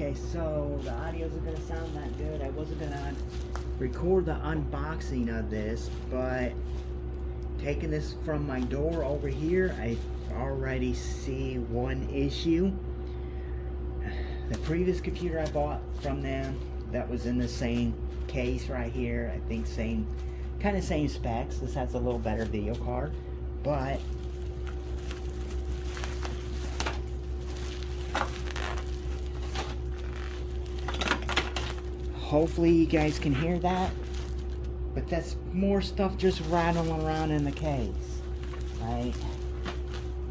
Okay, so the audio isn't gonna sound that good. I wasn't gonna record the unboxing of this, but taking this from my door over here, I already see one issue. The previous computer I bought from them, that was in the same case right here. I think kind of same specs. This has a little better video card, but hopefully you guys can hear that. But that's more stuff just rattling around in the case, right?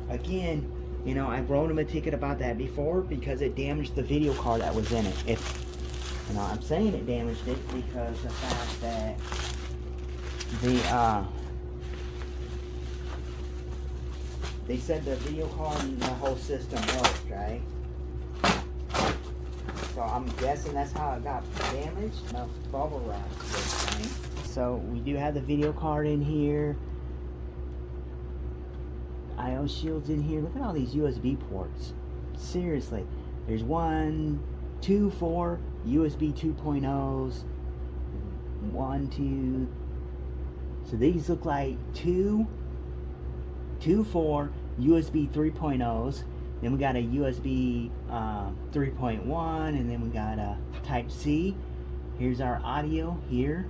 Again, you know, I wrote him a ticket about that before because it damaged the video card that was in it. You know, I'm saying it damaged it because the fact that they said the video card and the whole system worked, right? So I'm guessing that's how it got damaged. No, bubble wrap this thing. So we do have the video card in here. I/O shields in here. Look at all these USB ports. Seriously, there's 1, 2, 4 USB 2.0s. 1, 2. So these look like 2, 4 USB 3.0s. Then we got a USB 3.1, and then we got a Type C. Here's our audio here.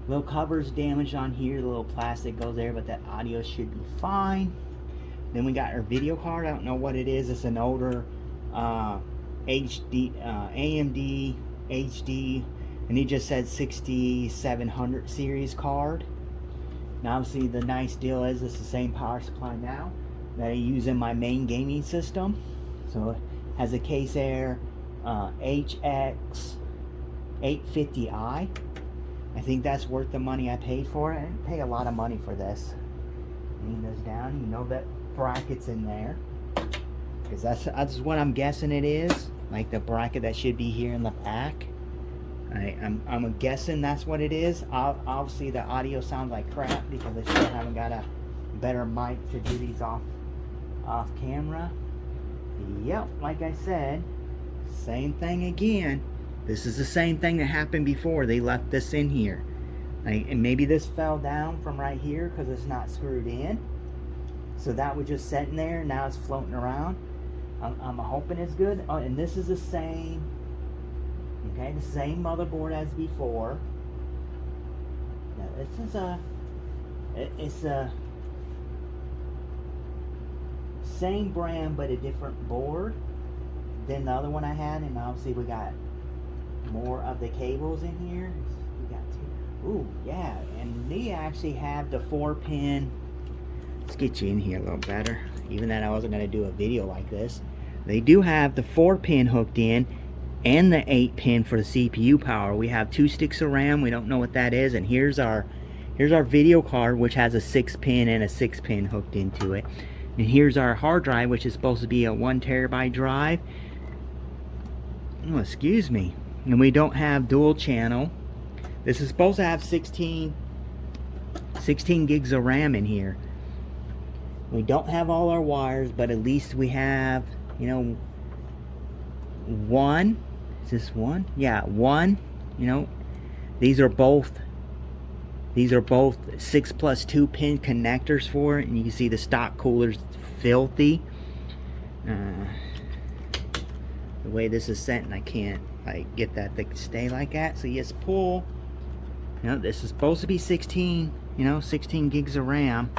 Little cover's damaged on here. The little plastic goes there, but that audio should be fine. Then we got our video card. I don't know what it is. It's an older AMD HD, and he just said 6700 series card. Now obviously the nice deal is it's the same power supply now that I use in my main gaming system. So it has a Case Air HX850i. I think that's worth the money I paid for it. I didn't pay a lot of money for this. Lean this down, you know that bracket's in there, because that's what I'm guessing it is, like the bracket that should be here in the back. I'm guessing that's what it is. Obviously the audio sounds like crap because I still haven't got a better mic to do these off camera. Yep, like I said, same thing again. This is the same thing that happened before. They left this in here, and maybe this fell down from right here because it's not screwed in. So that was just sitting there. Now it's floating around. I'm hoping it's good. Oh, and this is the same. Okay, the same motherboard as before. Now this is it's a same brand but a different board than the other one I had, and obviously we got more of the cables in here. We got two. Ooh, yeah, and they actually have the 4-pin. Let's get you in here a little better. Even that I wasn't going to do a video like this. They do have the 4-pin hooked in and the 8-pin for the CPU power. We have 2 sticks of RAM. We don't know what that is. And here's our video card, which has a 6-pin and a 6-pin hooked into it. And here's our hard drive, which is supposed to be a 1 terabyte drive. Oh, excuse me. And we don't have dual channel. This is supposed to have 16 gigs of RAM in here. We don't have all our wires, but at least we have, you know, one. Is this one? Yeah, one. You know, these are both 6+2 pin connectors for it, and you can see the stock cooler's filthy. The way this is set, and I can't like get that to stay like that. So you just pull. You know, this is supposed to be 16 gigs of RAM.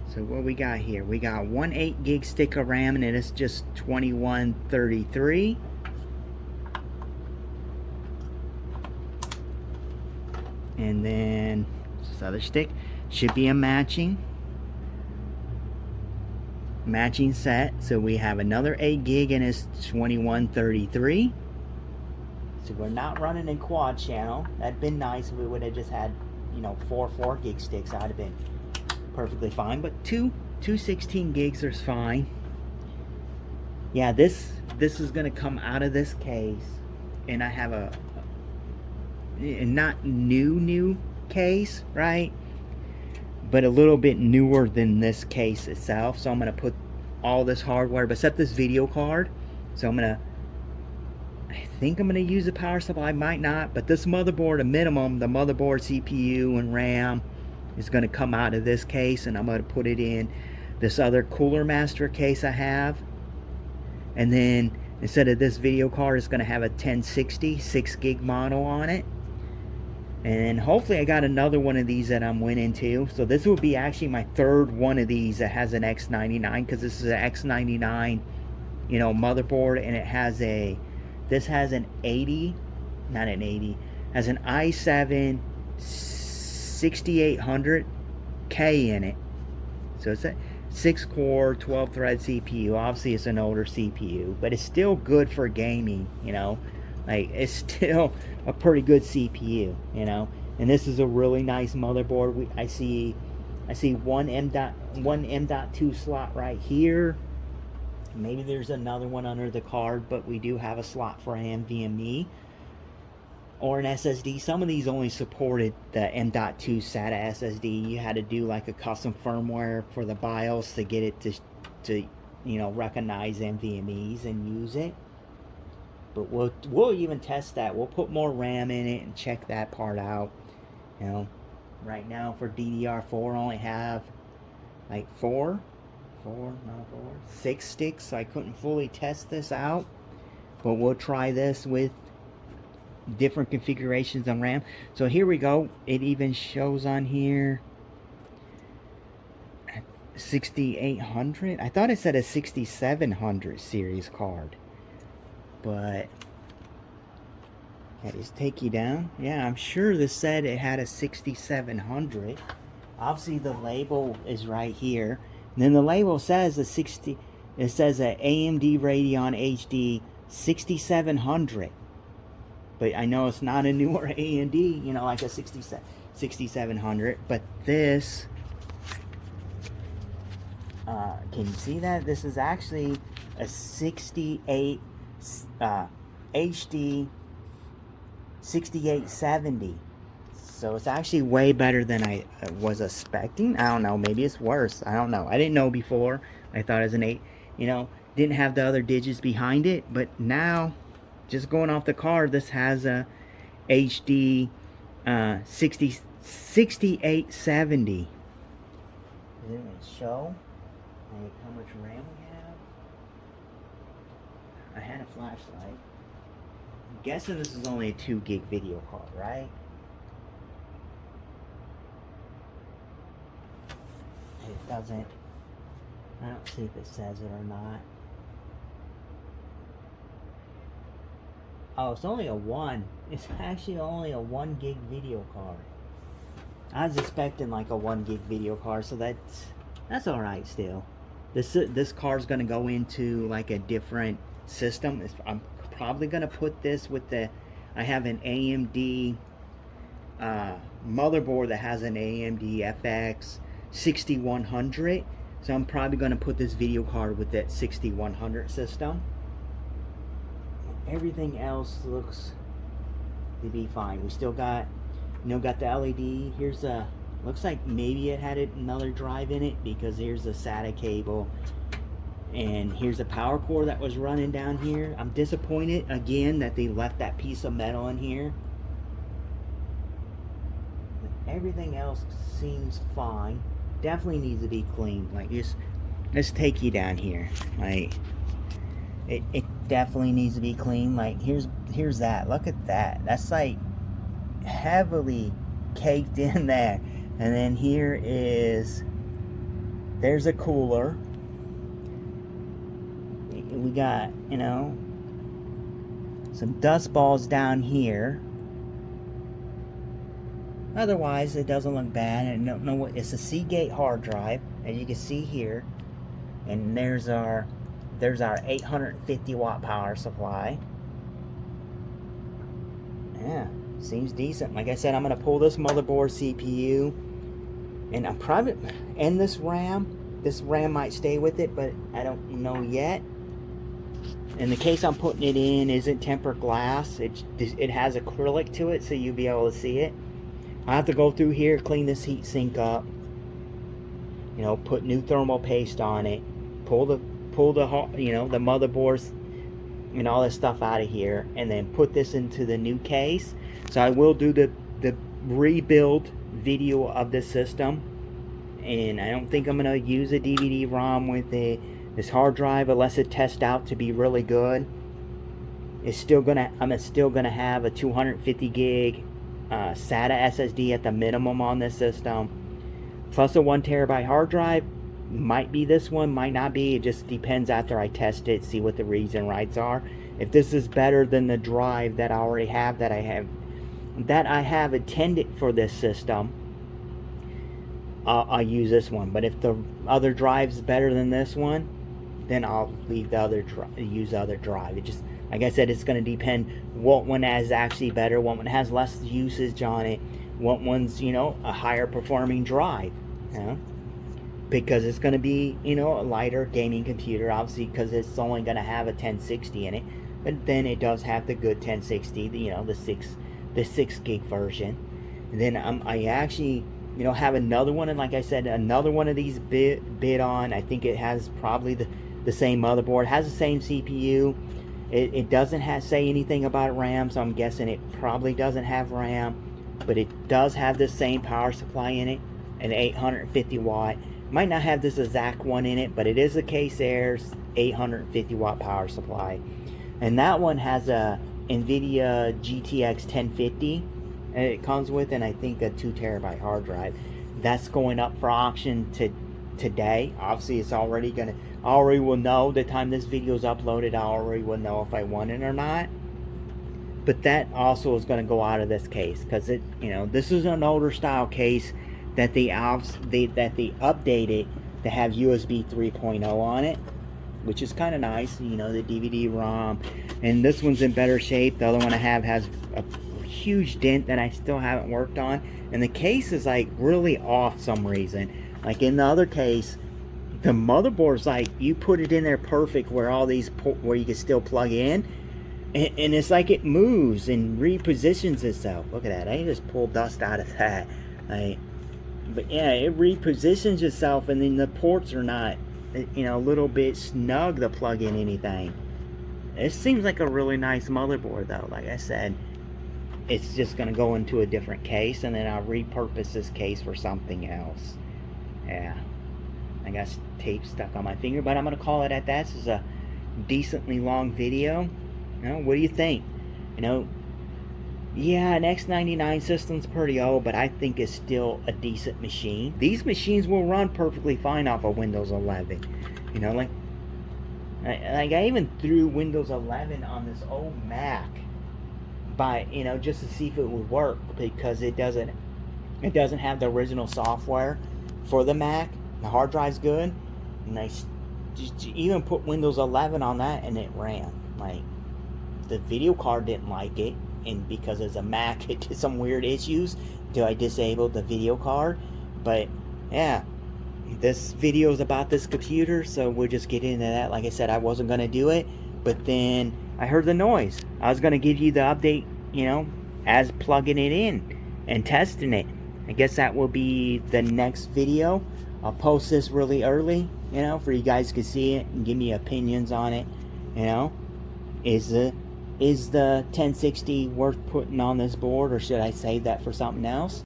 So what we got here? We got one 8 gig stick of RAM, and it is just 2133. And then this other stick should be a matching set. So we have another 8 gig, and it's 2133. So we're not running in quad channel. That'd been nice if we would have just had, you know, 4 gig sticks. I'd have been perfectly fine. But two 16 gigs is fine. Yeah, this is gonna come out of this case, and I have a not new case, right? But a little bit newer than this case itself. So I'm gonna put all this hardware, except this video card. So I'm gonna I think I'm going to use a power supply, might not, but this motherboard, a minimum, the motherboard, CPU, and RAM is going to come out of this case, and I'm going to put it in this other Cooler Master case I have. And then instead of this video card, it's going to have a 1060 6 gig model on it. And hopefully I got another one of these that I'm winning to. So this will be actually my third one of these that has an X99, because this is an X99, you know, motherboard, and it has a, this has an 80, not an 80, has an i7 6800K in it. So it's a 6-core, 12-thread CPU. Obviously, it's an older CPU, but it's still good for gaming, you know. Like, it's still a pretty good CPU, you know. And this is a really nice motherboard. I see one M.2 slot right here. Maybe there's another one under the card, but we do have a slot for an NVMe or an SSD. Some of these only supported the M.2 SATA SSD. You had to do like a custom firmware for the BIOS to get it to you know, recognize NVMe's and use it. But we'll even test that. We'll put more RAM in it and check that part out. You know, right now for DDR4 I only have like 6 sticks, so I couldn't fully test this out. But we'll try this with different configurations on RAM. So here we go. It even shows on here 6800. I thought it said a 6700 series card, but I just take you down. Yeah, I'm sure this said it had a 6700. Obviously the label is right here, and then the label says it says a AMD Radeon HD 6700. But I know it's not a newer AMD, you know, like a 6700. But this, can you see that? This is actually a 68 HD 6870. So it's actually way better than I was expecting. I don't know, maybe it's worse. I don't know. I didn't know before. I thought it was an 8, you know, didn't have the other digits behind it. But now, just going off the card, this has a HD 6870. Does it show like how much RAM we have? I had a flashlight. I'm guessing this is only a 2 gig video card, right? It doesn't. I don't see if it says it or not. Oh, it's only a 1. It's actually only a 1 gig video card. I was expecting like a 1 gig video card, so that's all right still. This card's gonna go into like a different system. I'm probably gonna put this with the. I have an AMD motherboard that has an AMD FX 6100, so I'm probably gonna put this video card with that 6100 system. Everything else looks to be fine. We still got, you know, got the LED. Here's a, looks like maybe it had another drive in it, because here's a SATA cable, and here's a power cord that was running down here. I'm disappointed again that they left that piece of metal in here. But everything else seems fine. Definitely needs to be cleaned. Like, just let's take you down here. Like, it definitely needs to be clean. Like, here's that. Look at that. That's like heavily caked in there. And then here is, there's a cooler. We got, you know, some dust balls down here. Otherwise, it doesn't look bad. And no, what, it's a Seagate hard drive, as you can see here. And there's our 850 watt power supply. Yeah, seems decent. Like I said, I'm gonna pull this motherboard CPU, and I'm probably, and this RAM might stay with it, but I don't know yet. And the case I'm putting it in isn't tempered glass. It has acrylic to it, so you'll be able to see it. I have to go through here, clean this heat sink up, you know, put new thermal paste on it, pull the you know, the motherboard and all this stuff out of here, and then put this into the new case. So I will do the rebuild video of this system, and I don't think I'm gonna use a DVD-ROM with this hard drive unless it tests out to be really good. I'm still gonna have a 250 gig SATA SSD at the minimum on this system, plus a 1 terabyte hard drive. Might be this one, might not be. It just depends after I test it, see what the reads and writes are. If this is better than the drive that I already have, that I have intended for this system, I'll use this one. But if the other drive's better than this one, then I'll leave the other use the other drive. It just, like I said, it's going to depend what one is actually better, what one has less usage on it, what one's, you know, a higher performing drive, you know? Because it's going to be, you know, a lighter gaming computer, obviously, because it's only going to have a 1060 in it. But then it does have the good 1060, you know, the 6 gig version. And then I actually, you know, have another one, and like I said, another one of these bid on. I think it has probably the same motherboard, it has the same CPU. It doesn't say anything about RAM, so I'm guessing it probably doesn't have RAM, but it does have the same power supply in it, an 850 watt. Might not have this exact one in it, but it is a Case Air's 850 watt power supply. And that one has a NVIDIA GTX 1050, and it comes with, and I think, a 2 terabyte hard drive. That's going up for auction today. Obviously, it's already gonna, I already will know the time this video is uploaded. I already will know if I want it or not. But that also is going to go out of this case, because it, you know, this is an older style case that they updated to have USB 3.0 on it, which is kind of nice. You know, the DVD-ROM, and this one's in better shape. The other one I have has a huge dent that I still haven't worked on, and the case is like really off some reason. Like in the other case, the motherboard's like, you put it in there perfect where all these where you can still plug in, and it's like it moves and repositions itself. Look at that. I just pulled dust out of that. But yeah, it repositions itself, and then the ports are not, you know, a little bit snug to plug in anything. It seems like a really nice motherboard though. Like I said, it's just going to go into a different case, and then I'll repurpose this case for something else. Yeah, I got tape stuck on my finger, but I'm going to call it at that. This is a decently long video. You know, what do you think? You know, yeah, an X99 system's pretty old, but I think it's still a decent machine. These machines will run perfectly fine off of Windows 11. You know, like I even threw Windows 11 on this old Mac, by, you know, just to see if it would work, because it doesn't have the original software for the Mac. The hard drive's good, and I just even put Windows 11 on that, and it ran. Like, the video card didn't like it, and because it's a Mac, it did some weird issues till I disabled the video card. But yeah, this video is about this computer, so we'll just get into that. Like I said, I wasn't gonna do it, but then I heard the noise. I was gonna give you the update, you know, as plugging it in and testing it. I guess that will be the next video. I'll post this really early, you know, for you guys to see it and give me opinions on it. You know, is the 1060 worth putting on this board, or should I save that for something else?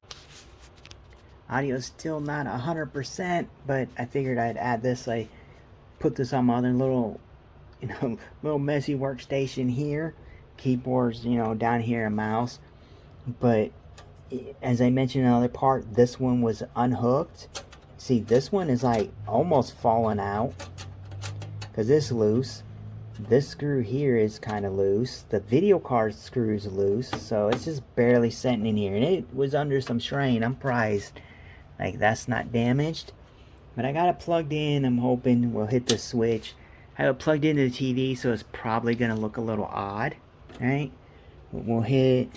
Audio is still not 100%, but I figured I'd add this. I put this on my other little, you know, little messy workstation here. Keyboards, you know, down here, a mouse. But as I mentioned in the other part, this one was unhooked. See, this one is like almost falling out because it's loose. This screw here is kind of loose. The video card screw is loose, so it's just barely sitting in here, and it was under some strain. I'm surprised like that's not damaged. But I got it plugged in. I'm hoping we'll hit the switch. I have it plugged into the TV, so it's probably gonna look a little odd, right? But we'll hit.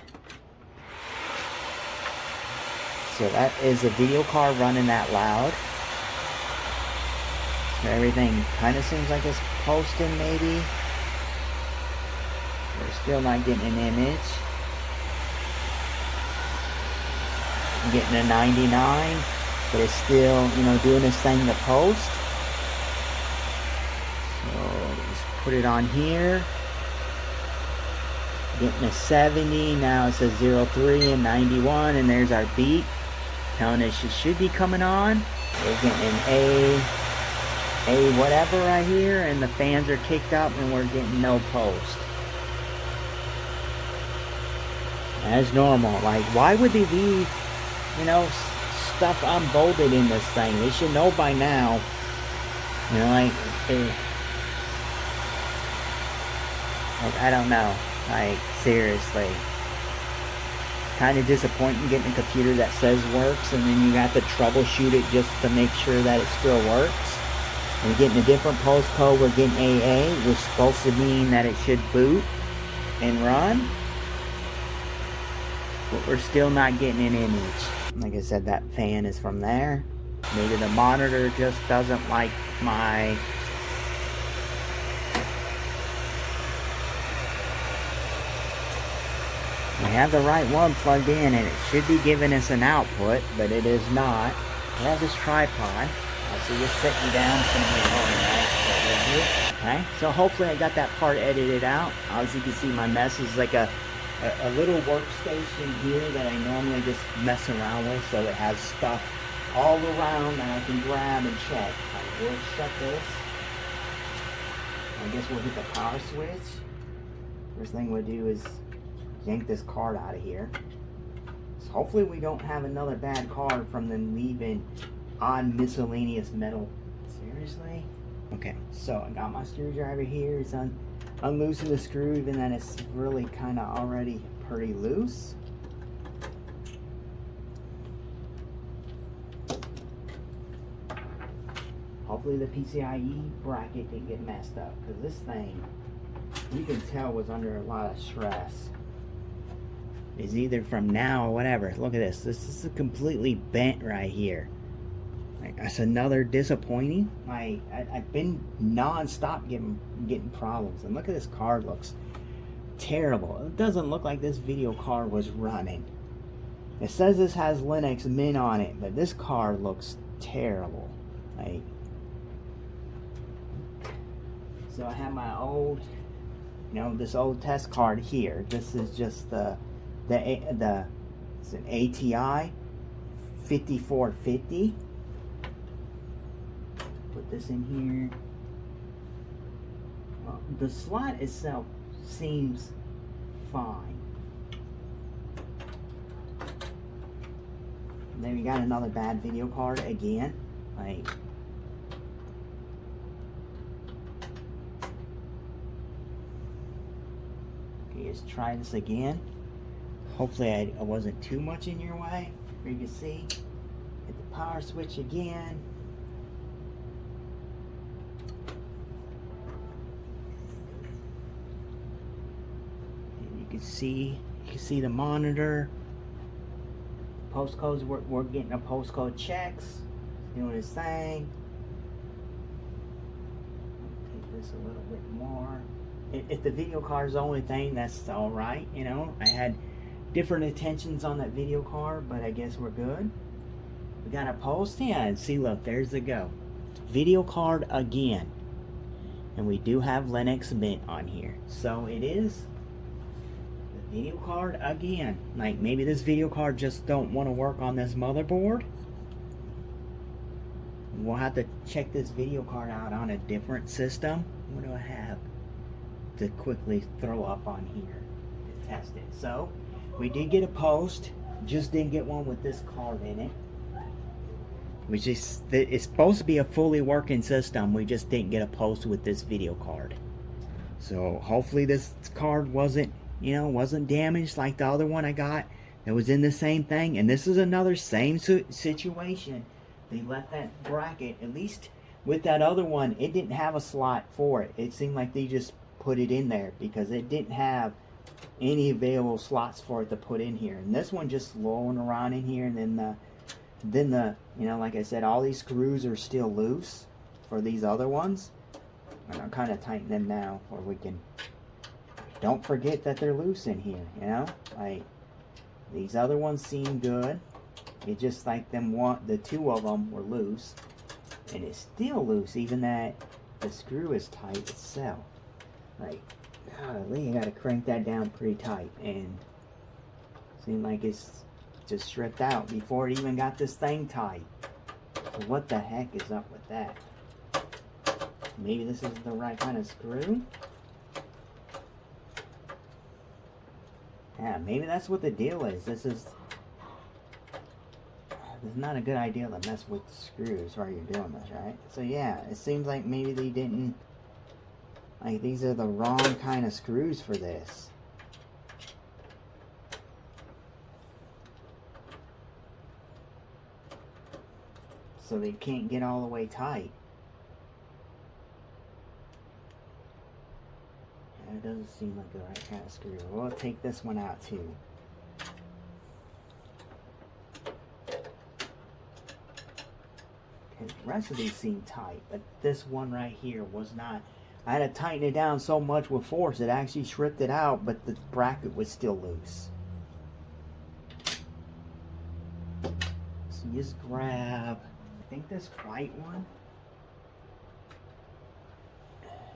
So that is a video card running that loud. So everything kind of seems like it's posting, maybe. We're still not getting an image. I'm getting a 99, but it's still, you know, doing this thing to post. So just put it on here. Getting a 70, now it says 03 and 91, and there's our beep telling us it should be coming on. We're getting an A whatever right here, and the fans are kicked up and we're getting no post. As normal. Like, why would they leave, you know, stuff unbolted in this thing? They should know by now. You know, like I don't know. Like, seriously. Kind of disappointing getting a computer that says works and then you have to troubleshoot it just to make sure that it still works. We're getting a different postcode. We're getting AA, which is supposed to mean that it should boot and run. But we're still not getting an image. Like I said, that fan is from there. Maybe the monitor just doesn't like my... We have the right one plugged in and it should be giving us an output, but it is not. We have this tripod. So just sitting down, it's going to be alright. Okay, so hopefully I got that part edited out. As you can see, my mess is like a little workstation here that I normally just mess around with, so it has stuff all around that I can grab and check. I will shut this. I guess we'll hit the power switch. First thing we'll do is yank this card out of here. So hopefully we don't have another bad card from them leaving on miscellaneous metal. Seriously? Okay, so I got my screwdriver here. It's unloosing the screw, even that it's really kind of already pretty loose. Hopefully the PCIe bracket didn't get messed up, because this thing, you can tell, was under a lot of stress. It's either from now or whatever. Look at this. This is completely bent right here. Like, that's another disappointing. I've been non-stop getting problems. And look at this card, looks terrible. It doesn't look like this video card was running. It says this has Linux Mint on it, but this card looks terrible. Like, so I have my old, you know, this old test card here. This is just it's an ATI 5450. Put this in here. Well, the slot itself seems fine. And then we got another bad video card again. Like, okay, let's try this again. Hopefully I wasn't too much in your way. Here you can see. Hit the power switch again. And you can see the monitor. Postcodes, we're getting a postcode checks. It's doing its thing. Take this a little bit more. If the video card is the only thing, that's alright, you know. I had different intentions on that video card, but I guess we're good. We got a post, yeah, and see, look, there's the go. Video card again. And we do have Linux Mint on here. So it is the video card again. Like, maybe this video card just don't want to work on this motherboard. We'll have to check this video card out on a different system. What do I have to quickly throw up on here to test it? So we did get a post, just didn't get one with this card in it. Which is, it's supposed to be a fully working system. We just didn't get a post with this video card. So hopefully this card wasn't, you know, wasn't damaged like the other one I got. It was in the same thing. And this is another same situation. They left that bracket, at least with that other one, it didn't have a slot for it. It seemed like they just put it in there because it didn't have any available slots for it to put in here. And this one just rolling around in here, and then the you know, like I said, all these screws are still loose for these other ones. And I'm kind of tightening them now, or we can, don't forget that they're loose in here, you know. Like, these other ones seem good. It just like the two of them were loose, and it's still loose even that the screw is tight itself. Like, golly, I gotta crank that down pretty tight, and seems like it's just stripped out before it even got this thing tight. So what the heck is up with that? Maybe this isn't the right kind of screw? Yeah, maybe that's what the deal is. This is not a good idea to mess with the screws while you're doing this, right? So yeah, it seems like maybe they didn't, like, these are the wrong kind of screws for this. So they can't get all the way tight. It doesn't seem like the right kind of screw. We'll take this one out too. Okay, the rest of these seem tight, but this one right here was not. I had to tighten it down so much with force, it actually stripped it out, but the bracket was still loose. So you just grab, I think this white one.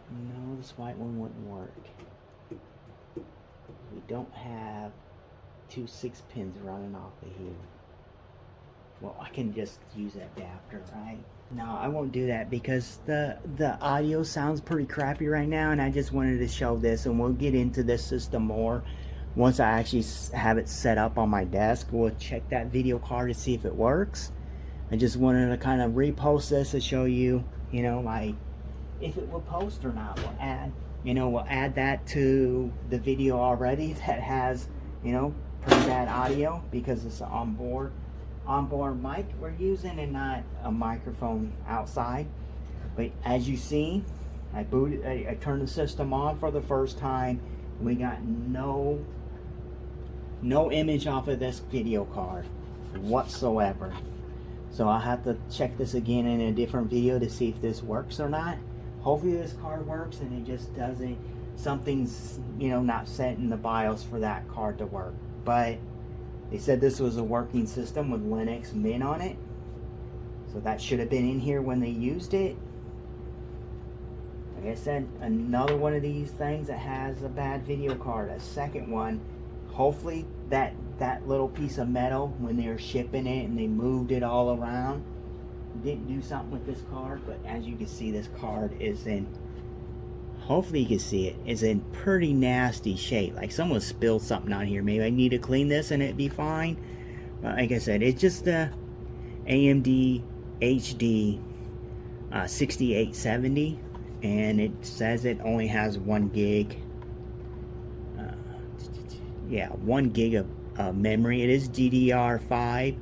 No, this white one wouldn't work. We don't have 2 6-pins running off of here. Well, I can just use that adapter, right? No, I won't do that because the audio sounds pretty crappy right now, and I just wanted to show this, and we'll get into this system more once I actually have it set up on my desk. We'll check that video card to see if it works. I just wanted to kind of repost this to show you, you know, like, if it will post or not. We'll add that to the video already that has, you know, pretty bad audio because it's an onboard mic we're using and not a microphone outside. But as you see, I turned the system on for the first time. We got no image off of this video card whatsoever. So I'll have to check this again in a different video to see if this works or not. Hopefully this card works and it just doesn't, something's, you know, not set in the BIOS for that card to work. But they said this was a working system with Linux Mint on it, so that should have been in here when they used it. Like I said, another one of these things that has a bad video card, a second one. Hopefully that little piece of metal, when they were shipping it and they moved it all around, didn't do something with this card. But as you can see, this card is in, hopefully you can see it, is in pretty nasty shape. Like someone spilled something on here. Maybe I need to clean this and it'd be fine. But like I said, it's just a AMD HD 6870, and it says it only has 1 gig. 1 gig of memory. It is DDR5.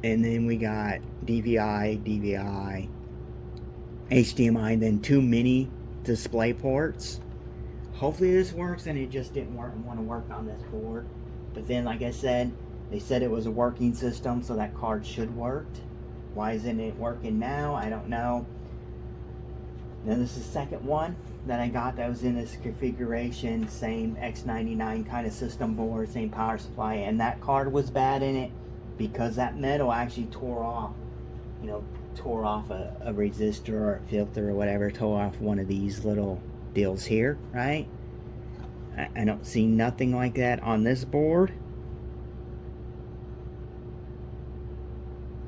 And then we got DVI, HDMI, then 2 mini display ports. Hopefully this works, and it just didn't want to work on this board. But then, like I said, they said it was a working system, so that card should work. Why isn't it working now? I don't know. Then this is the second one that I got that was in this configuration, same X99 kind of system board, same power supply, and that card was bad in it because that metal actually tore off, you know, tore off a resistor or a filter or whatever, tore off one of these little deals here, right? I don't see nothing like that on this board.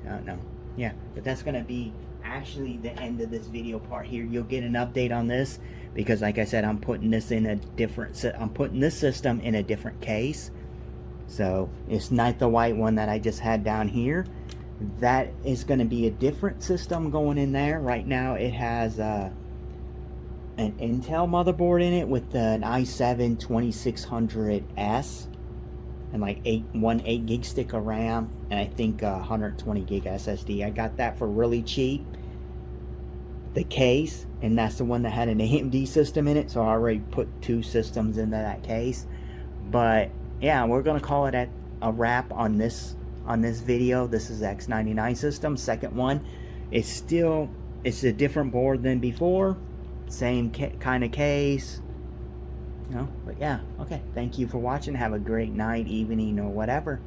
I don't know. Yeah, but that's going to be actually the end of this video part here. You'll get an update on this because, like I said, I'm putting this in a different, I'm putting this system in a different case. So it's not the white one that I just had down here. That is going to be a different system going in there. Right now it has an Intel motherboard in it with an i7 2600S and like 8 gig stick of RAM, and I think 120 gig SSD. I got that for really cheap, the case, and that's the one that had an AMD system in it, so I already put 2 systems into that case. But yeah, we're gonna call it a wrap on this video. This is X99 system, second one. It's a different board than before, same kind of case, you know. But yeah, okay, thank you for watching. Have a great night, evening, or whatever.